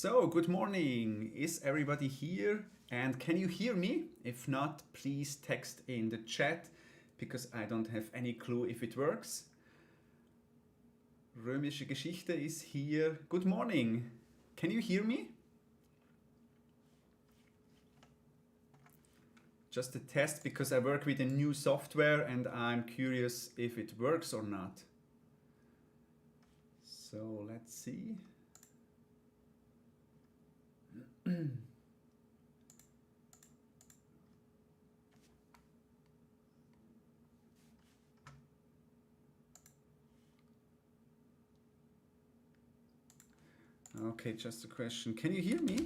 So, good morning. Is everybody here? And can you hear me? If not, please text in the chat because I don't have any clue if it works. Römische Geschichte is here. Good morning. Can you hear me? Just a test because I work with a new software and I'm curious if it works or not. So let's see. Okay, just a question. Can you hear me?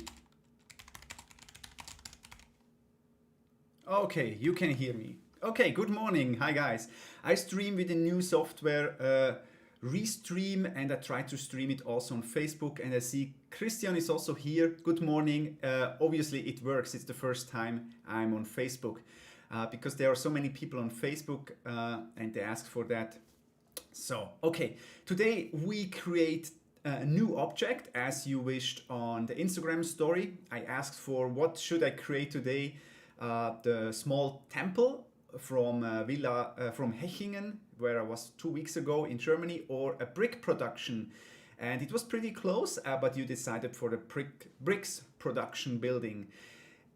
Okay, you can hear me. Okay, good morning. Hi guys. I stream with a new software, Restream, and I try to stream it also on Facebook. And I see Christian is also here. Good morning. Obviously it works. It's the first time I'm on Facebook because there are so many people on Facebook and they ask for that. So, okay, today we create a new object as you wished on the Instagram story. I asked for what should I create today? The small temple from from Hechingen, where I was 2 weeks ago in Germany, or a brick production. And it was pretty close, but you decided for the bricks production building.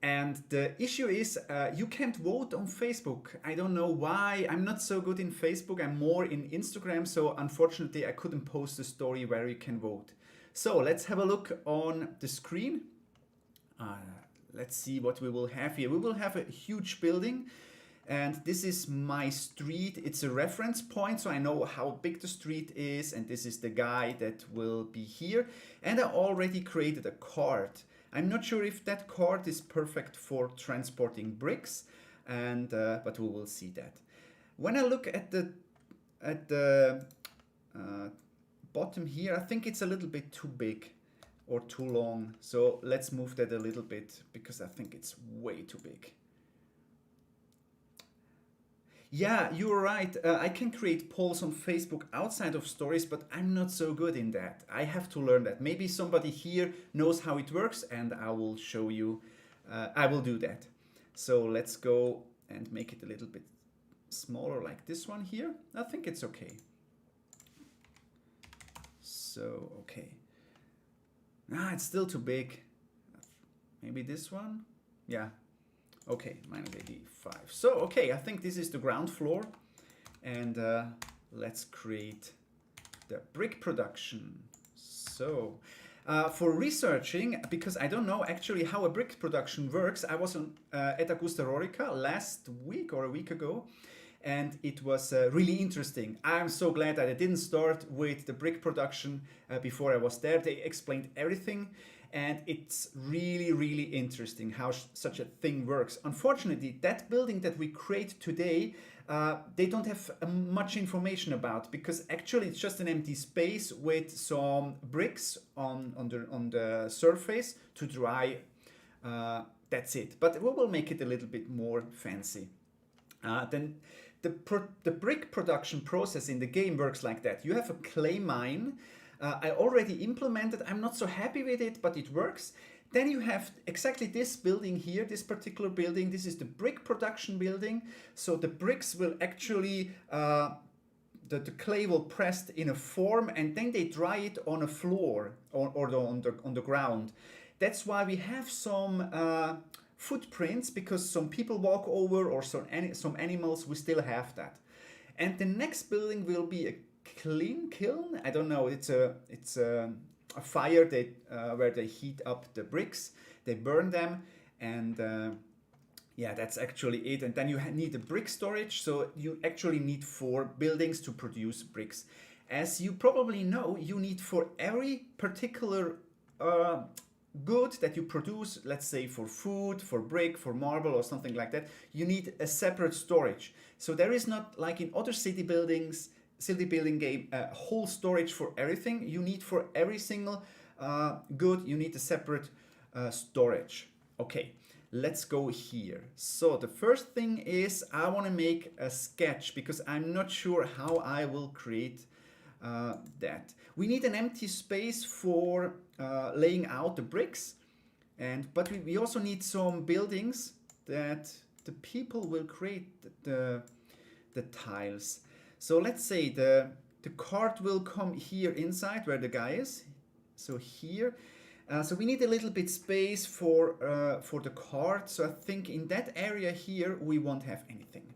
And the issue is you can't vote on Facebook. I don't know why. I'm not so good in Facebook. I'm more in Instagram. So unfortunately, I couldn't post a story where you can vote. So let's have a look on the screen. Let's see what we will have here. We will have a huge building. And this is my street. It's a reference point, so I know how big the street is. And this is the guy that will be here. And I already created a cart. I'm not sure if that cart is perfect for transporting bricks, and but we will see that. When I look at the bottom here, I think it's a little bit too big or too long. So let's move that a little bit because I think it's way too big. Yeah, you're right. I can create polls on Facebook outside of stories, but I'm not so good in that. I have to learn that. Maybe somebody here knows how it works and I will show you. I will do that. So let's go and make it a little bit smaller like this one here. I think it's okay. So, okay. It's still too big. Maybe this one? Yeah. Okay, -85. So, okay, I think this is the ground floor. And let's create the brick production. So, for researching, because I don't know actually how a brick production works, I was at Augusta last week or a week ago. And it was really interesting. I'm so glad that I didn't start with the brick production before I was there. They explained everything. And it's really, really interesting how such a thing works. Unfortunately, that building that we create today, they don't have much information about because actually it's just an empty space with some bricks on the surface to dry. That's it. But we will make it a little bit more fancy. Then the brick production process in the game works like that. You have a clay mine. I already implemented. I'm not so happy with it, but it works. Then you have exactly this building here, this particular building. This is the brick production building. So the bricks will actually, the clay will pressed in a form and then they dry it on a floor or on the ground. That's why we have some footprints because some people walk over or some animals, we still have that. And the next building will be a kiln. I don't know. It's a fire where they heat up the bricks. They burn them, and yeah, that's actually it. And then you need a brick storage. So you actually need 4 buildings to produce bricks. As you probably know, you need for every particular good that you produce, let's say for food, for brick, for marble or something like that, you need a separate storage. So there is not like in other city building game, whole storage for everything. You need for every single good, you need a separate storage. Okay, let's go here. So the first thing is I want to make a sketch because I'm not sure how I will create that. We need an empty space for laying out the bricks, but we also need some buildings that the people will create the tiles. So let's say the cart will come here inside where the guy is. So here. So we need a little bit space for the cart. So I think in that area here we won't have anything.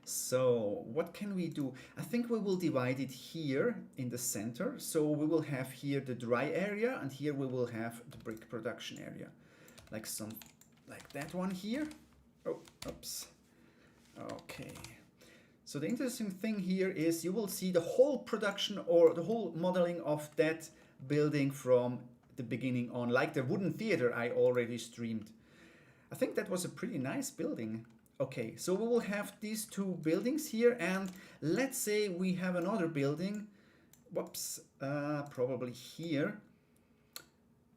So what can we do? I think we will divide it here in the center. So we will have here the dry area, and here we will have the brick production area, like that one here. Oh, oops. Okay. So the interesting thing here is you will see the whole production or the whole modeling of that building from the beginning on, like the wooden theater I already streamed. I think that was a pretty nice building. Okay, so we will have these two buildings here, and let's say we have another building. Whoops, probably here.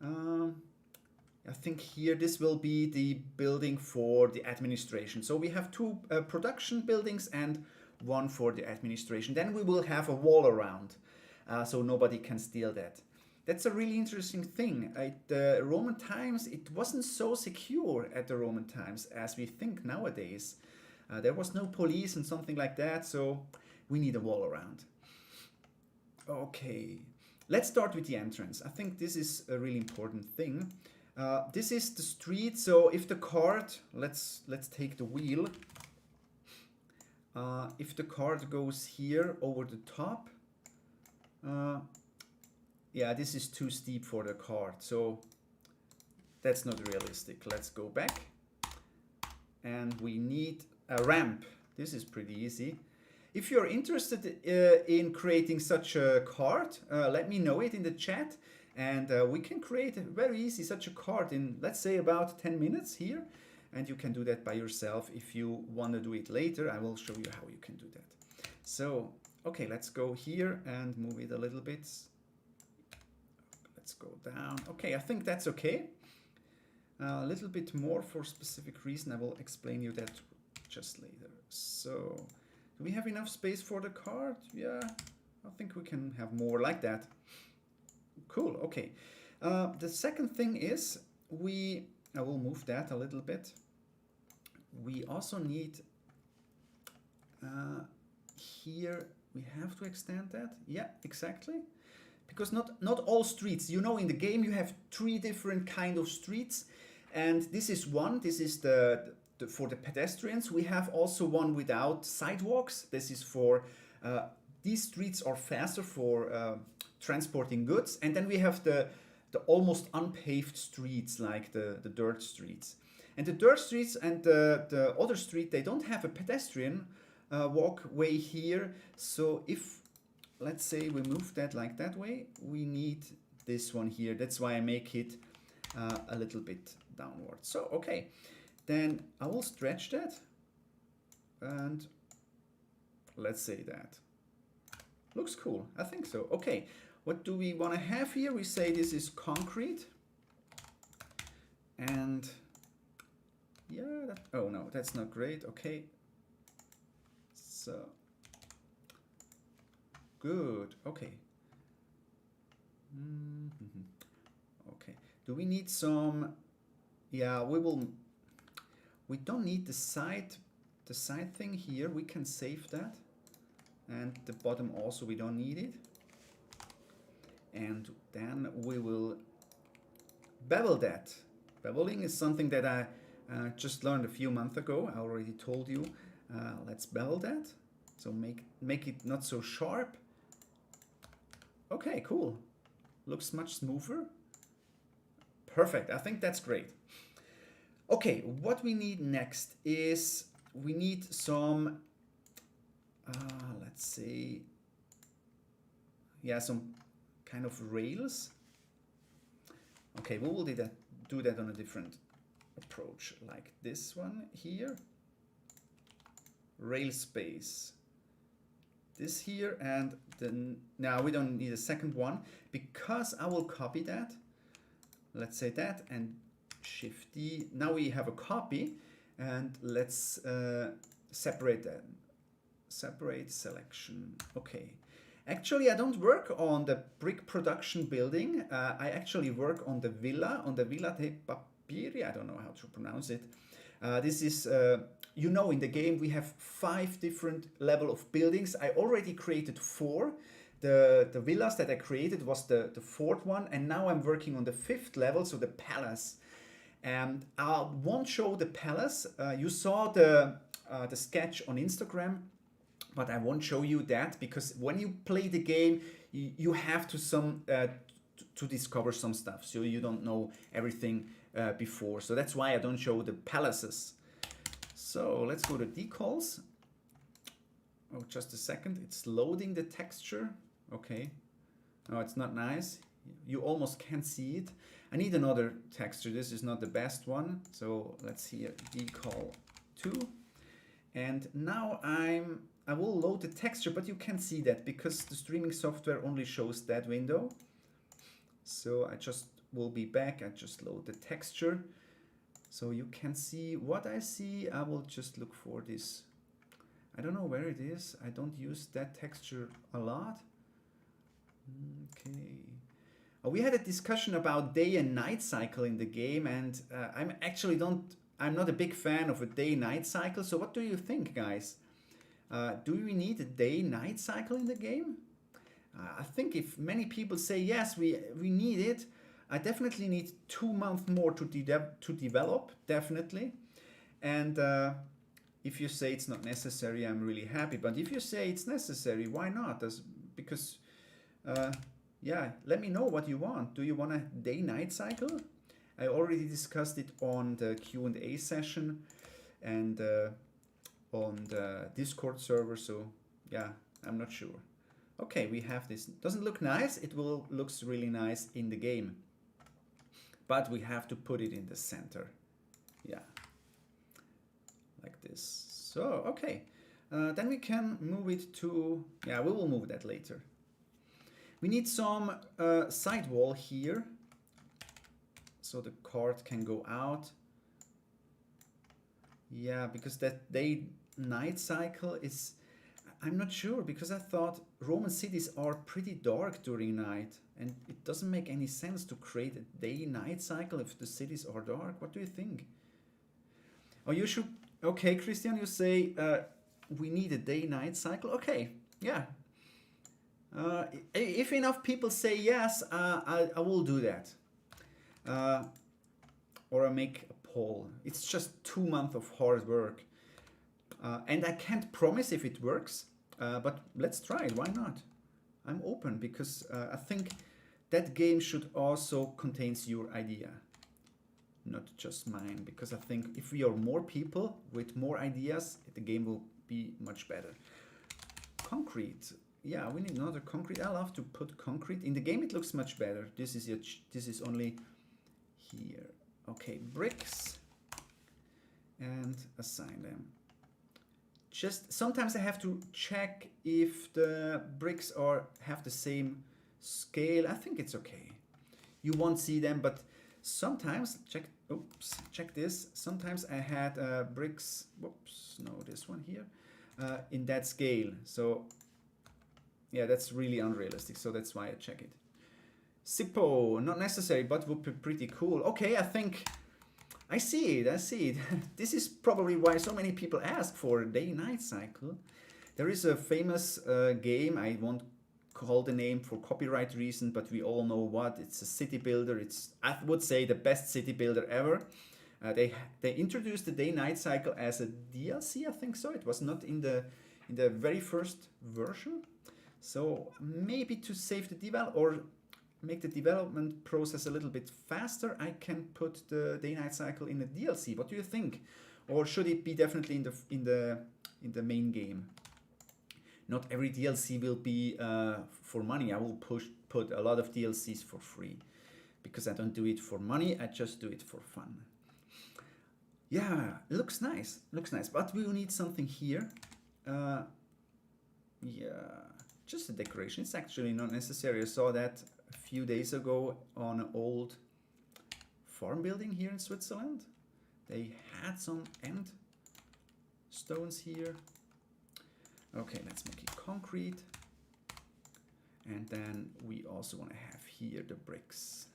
I think here this will be the building for the administration. So we have two production buildings and one for the administration. Then we will have a wall around, so nobody can steal that. That's a really interesting thing. At the Roman times, it wasn't so secure at the Roman times as we think nowadays. There was no police and something like that, so we need a wall around. Okay, let's start with the entrance. I think this is a really important thing. This is the street, so if the cart, let's take the wheel. If the cart goes here over the top, yeah, this is too steep for the cart, so that's not realistic. Let's go back. And we need a ramp. This is pretty easy. If you're interested in creating such a cart, let me know it in the chat. And we can create very easy such a cart in, let's say, about 10 minutes here. And you can do that by yourself. If you want to do it later, I will show you how you can do that. So, okay, let's go here and move it a little bit. Let's go down. Okay, I think that's okay. A little bit more for specific reason. I will explain you that just later. So, do we have enough space for the cart? Yeah, I think we can have more like that. Cool, okay. The second thing is I will move that a little bit. We also need here, we have to extend that. Yeah, exactly. Because not all streets, you know, in the game you have 3 different kind of streets, and this is one. This is the for the pedestrians. We have also one without sidewalks. This is for these streets are faster for transporting goods, and then we have the almost unpaved streets, like the dirt streets. And the dirt streets and the other street, they don't have a pedestrian walkway here. So if, let's say, we move that like that way, we need this one here. That's why I make it a little bit downward. So, okay, then I will stretch that, and let's say that. Looks cool, I think so. Okay, what do we want to have here? We say this is concrete. And yeah, oh no, that's not great. Okay, so good. Okay. Okay. Do we need some? Yeah, we don't need the side thing here. We can save that. And the bottom also, we don't need it. And then we will bevel that. Beveling is something that I just learned a few months ago. I already told you. Let's bevel that. So make it not so sharp. Okay, cool. Looks much smoother. Perfect. I think that's great. Okay, what we need next is we need some, let's see, yeah, some kind of rails. Okay, we will do that on a different approach, like this one here. Rail space. This here, and then now we don't need a second one because I will copy that. Let's say that and Shift D. Now we have a copy, and let's separate them. Separate selection. Okay, Actually, I don't work on the brick production building. I actually work on the Villa de Papiri. I don't know how to pronounce it. This is, you know, in the game we have 5 different level of buildings. I already created 4. The villas that I created was the 4th one, and now I'm working on the 5th level, so the palace. And I won't show the palace. You saw the sketch on Instagram, but I won't show you that because when you play the game, you have to discover some stuff, so you don't know everything before. So that's why I don't show the palaces. So let's go to Decals. Oh, just a second. It's loading the texture. Okay. No, it's not nice. You almost can't see it. I need another texture. This is not the best one. So let's see a decal 2. And now I will load the texture, but you can't see that because the streaming software only shows that window. So I just will be back. I just load the texture so you can see what I see. I will just look for this. I don't know where it is. I don't use that texture a lot. Okay. We had a discussion about day and night cycle in the game, and I'm not a big fan of a day-night cycle. So what do you think, guys? Do we need a day-night cycle in the game? I think if many people say yes, we need it, I definitely need 2 months more to develop, definitely. And if you say it's not necessary, I'm really happy. But if you say it's necessary, why not? Because, yeah, let me know what you want. Do you want a day-night cycle? I already discussed it on the Q&A session and on the Discord server. So, yeah, I'm not sure. Okay, we have this. Doesn't look nice. It looks really nice in the game. But we have to put it in the center. Yeah. Like this. So, okay. Then we can move it to... Yeah, we will move that later. We need some sidewall here. So the cart can go out. Yeah, because that day-night cycle is... I'm not sure, because I thought Roman cities are pretty dark during night, and it doesn't make any sense to create a day-night cycle if the cities are dark. What do you think? Oh, you should... Okay, Christian, you say we need a day-night cycle? Okay, yeah. If enough people say yes, I will do that. Or I make a poll. It's just 2 months of hard work. And I can't promise if it works, but let's try it. Why not? I'm open because I think that game should also contains your idea, not just mine. Because I think if we are more people with more ideas, the game will be much better. Concrete. Yeah, we need another concrete. I love to put concrete in the game. It looks much better. This is only here. Okay, bricks and assign them. Just sometimes I have to check if the bricks have the same scale. I think it's okay. You won't see them, but sometimes check this. Sometimes I had bricks. Whoops, no, this one here in that scale. So yeah, that's really unrealistic. So that's why I check it. Sippo, not necessary, but would be pretty cool. Okay, I think. I see it. This is probably why so many people ask for a day-night cycle. There is a famous game, I won't call the name for copyright reason, but we all know what. It's a city builder. It's, I would say, the best city builder ever. They introduced the day-night cycle as a DLC, I think so. It was not in the very first version. So maybe to save the develop or make the development process a little bit faster, I can put the day-night cycle in a DLC. What do you think? Or should it be definitely in the main game? Not every DLC will be for money. I will put a lot of DLCs for free because I don't do it for money. I just do it for fun. Yeah, looks nice. Looks nice, but we will need something here. Yeah, just a decoration. It's actually not necessary. I saw that a few days ago on an old farm building here in Switzerland. They had some end stones here. Okay, let's make it concrete. And then we also want to have here the bricks.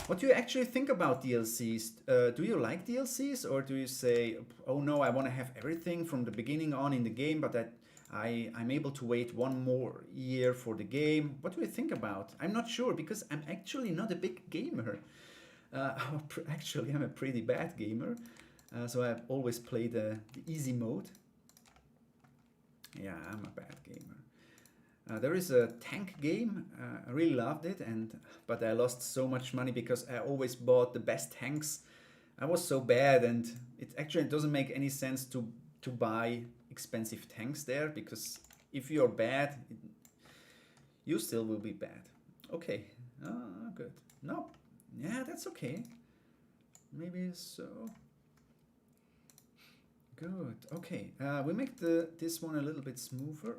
What do you actually think about DLCs? Do you like DLCs, or do you say, oh no, I want to have everything from the beginning on in the game, but that I'm able to wait one more year for the game? What do you think about? I'm not sure, because I'm actually not a big gamer. Actually, I'm a pretty bad gamer. So I've always played the easy mode. Yeah, I'm a bad gamer. There is a tank game. I really loved it, but I lost so much money because I always bought the best tanks. I was so bad, and it actually doesn't make any sense to buy expensive tanks there, because if you're bad, you still will be bad. Okay, good. No, yeah, that's okay. Maybe so. Good. Okay, we make this one a little bit smoother.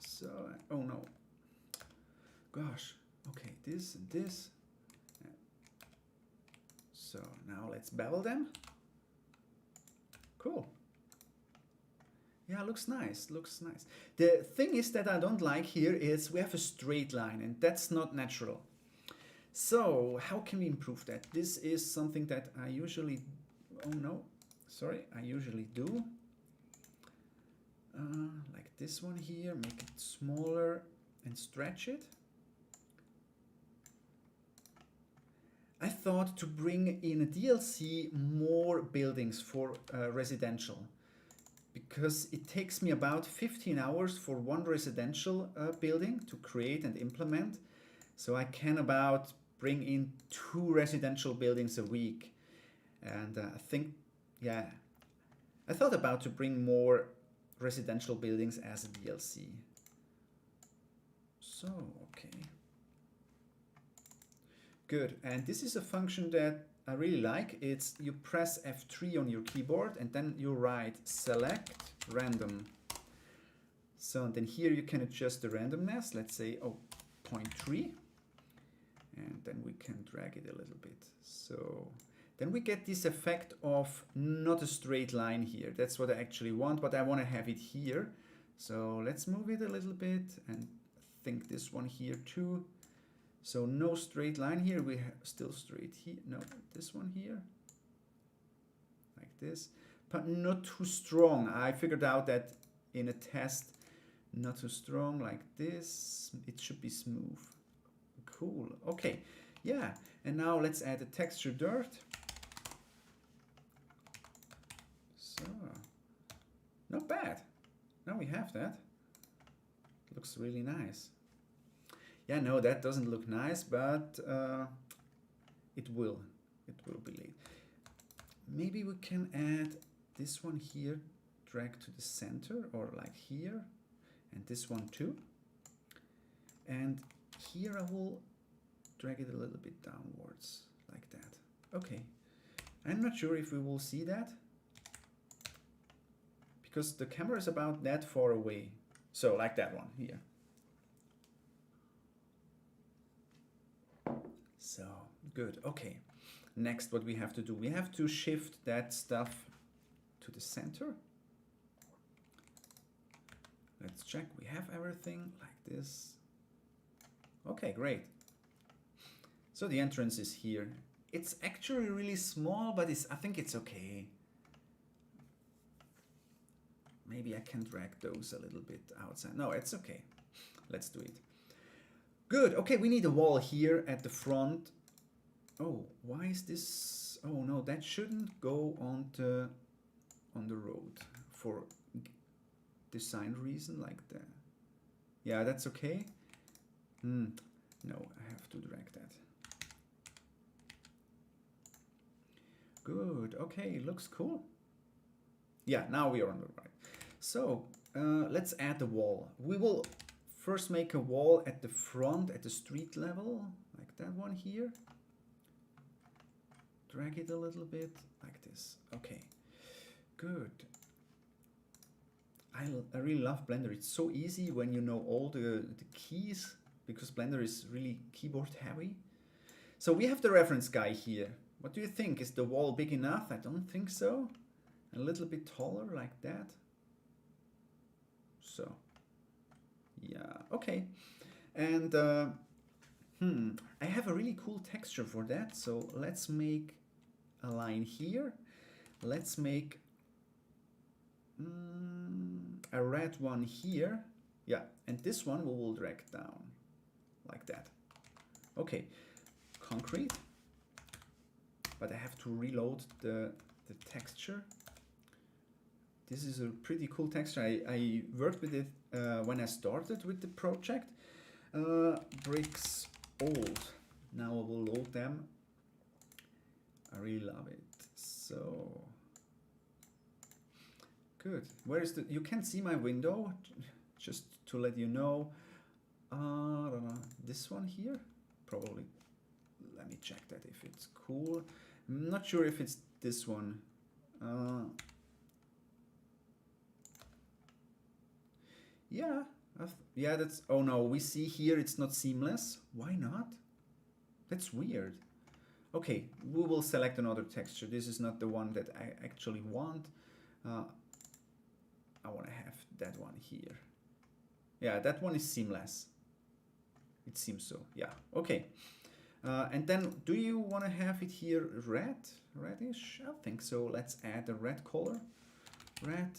So, oh no. Gosh. Okay, this and this. So now let's bevel them. Cool. Yeah, looks nice. Looks nice. The thing is that I don't like here is we have a straight line, and that's not natural. So how can we improve that? This is something that I usually, oh no, sorry, I usually do. Like this one here, make it smaller and stretch it. I thought to bring in a DLC more buildings for residential, because it takes me about 15 hours for one residential building to create and implement. So I can about bring in 2 residential buildings a week. And I think, yeah, I thought about to bring more residential buildings as a DLC. So, okay. Good, and this is a function that I really like. It's you press F3 on your keyboard and then you write select random. So then here you can adjust the randomness, let's say 0.3, and then we can drag it a little bit. So then we get this effect of not a straight line here. That's what I actually want, but I want to have it here. So let's move it a little bit, and I think this one here too. So no straight line here, we have still straight here. No, this one here, like this, but not too strong. I figured out that in a test, not too strong like this. It should be smooth. Cool, okay, yeah. And now let's add a texture dirt. So, not bad. Now we have that. Looks really nice. Yeah, no, that doesn't look nice, but it will be late. Maybe we can add this one here, drag to the center, or like here, and this one too. And here I will drag it a little bit downwards, like that. Okay, I'm not sure if we will see that, because the camera is about that far away. So like that one here. So, good, okay. Next, what we have to do, we have to shift that stuff to the center. Let's check, we have everything like this. Okay, great. So the entrance is here. It's actually really small, but I think it's okay. Maybe I can drag those a little bit outside. No, it's okay. Let's do it. Good, okay, we need a wall here at the front. Oh, why is this? Oh no, that shouldn't go on the road for design reason like that. Yeah, that's okay. No, I have to drag that. Good, okay, looks cool. Yeah, now we are on the right. So let's add the wall. We will first make a wall at the front, at the street level, like that one here. Drag it a little bit, like this. Okay, good. I really love Blender. It's so easy when you know all the keys, because Blender is really keyboard heavy. So we have the reference guy here. What do you think? Is the wall big enough? I don't think so. A little bit taller, like that. So, Yeah, okay. And I have a really cool texture for that. So let's make a line here. Let's make a red one here. Yeah, and this one we will drag down like that. Okay, concrete. But I have to reload the texture. This is a pretty cool texture. I worked with it when I started with the project. Bricks old. Now I will load them. I really love it. So good. Where is the? You can see my window. Just to let you know. This one here, probably. Let me check that if it's cool. I'm not sure if it's this one. Yeah, yeah, that's, oh no, we see here it's not seamless. Why not? That's weird. Okay, we will select another texture. This is not the one that I actually want. I want to have that one here. Yeah, that one is seamless. It seems so, yeah, okay. And then, do you want to have it here red? Reddish? I think so. Let's add a red color. Red.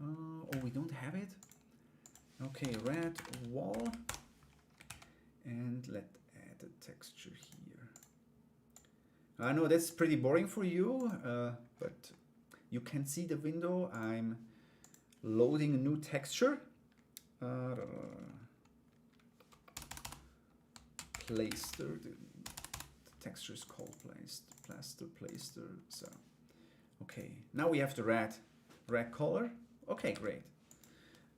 Oh, we don't have it? Okay, red wall. And let's add a texture here. I know that's pretty boring for you, but you can see the window. I'm loading a new texture. Plaster. The texture is called plaster. So, okay. Now we have the red color. Okay, great.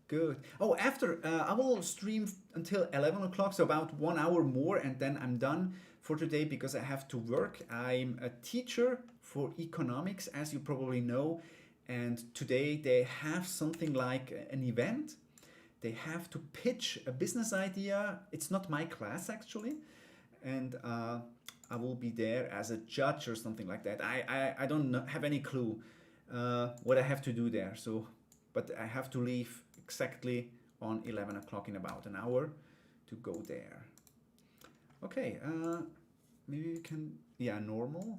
Good. Oh, after I will stream until 11 o'clock, so about 1 hour more, and then I'm done for today because I have to work. I'm a teacher for economics, as you probably know, and today they have something like an event. They have to pitch a business idea. It's not my class actually, and I will be there as a judge or something like that. I don't have any clue what I have to do there. So, but I have to leave exactly on 11 o'clock in about an hour to go there. Okay, maybe we can, yeah, normal.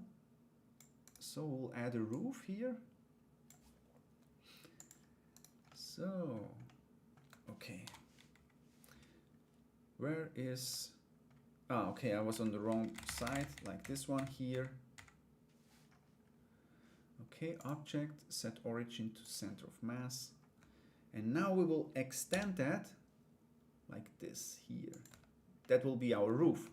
So we'll add a roof here. So, okay. Where is, oh, okay, I was on the wrong side, like this one here. Okay, object, set origin to center of mass. And now we will extend that like this here. That will be our roof.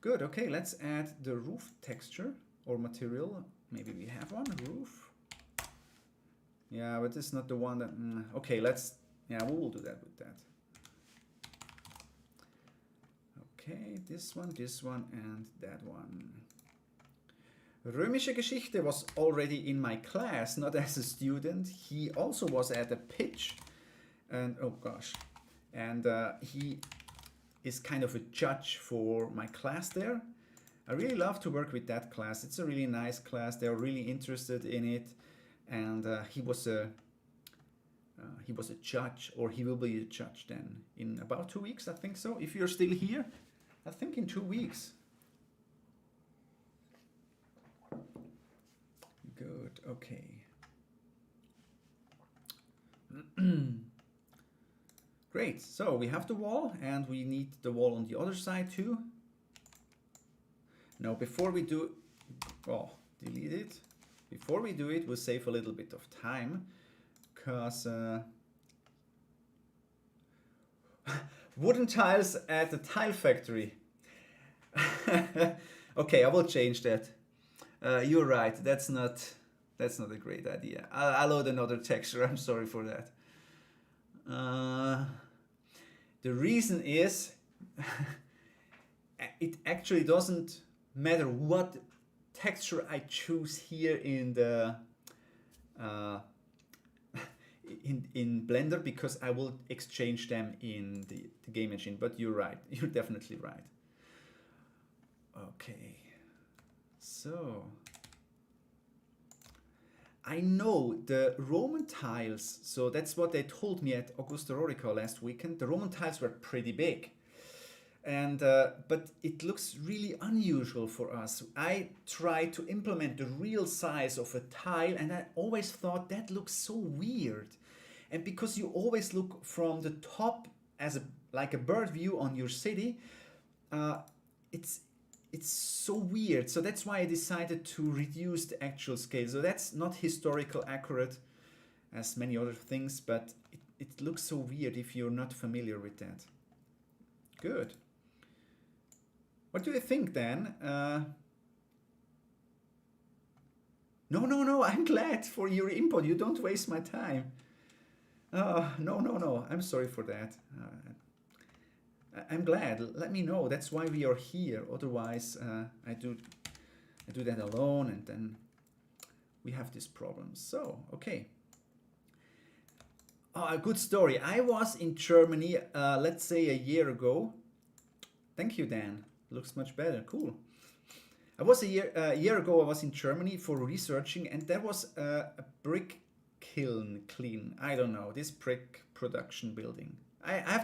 Good, okay, let's add the roof texture or material. Maybe we have one, roof. Yeah, but it's not the one that, okay, let's, yeah, we will do that with that. Okay, this one, and that one. Römische Geschichte was already in my class, not as a student. He also was at a pitch, and oh gosh, and he is kind of a judge for my class there. I really love to work with that class. It's a really nice class. They're really interested in it, and he was a judge, or he will be a judge then in about 2 weeks, I think so. If you're still here, I think in 2 weeks. Good, okay. Great, so we have the wall, and we need the wall on the other side too. Now before we do, oh, delete it. Before we do it, we'll save a little bit of time, because wooden tiles at the tile factory. Okay, I will change that. You're right. That's not a great idea. I'll load another texture. I'm sorry for that. The reason is it actually doesn't matter what texture I choose here in the in Blender, because I will exchange them in the game engine. But you're right. You're definitely right. Okay. So I know the Roman tiles, so that's what they told me at Augusta last weekend. The Roman tiles were pretty big. And but it looks really unusual for us. I tried to implement the real size of a tile, and I always thought that looks so weird. And because you always look from the top as a like a bird view on your city, uh, it's it's so weird. So that's why I decided to reduce the actual scale. So that's not historical accurate as many other things, but it looks so weird if you're not familiar with that. Good. What do you think, Dan? No, I'm glad for your input. You don't waste my time. No. I'm sorry for that. I'm glad. Let me know. That's why we are here. Otherwise, I do that alone, and then we have this problem. So, okay. Oh, a good story. I was in Germany, let's say a year ago. Thank you, Dan. Looks much better. Cool. I was a year ago. I was in Germany for researching, and there was a brick kiln clean. I don't know, this brick production building. I have to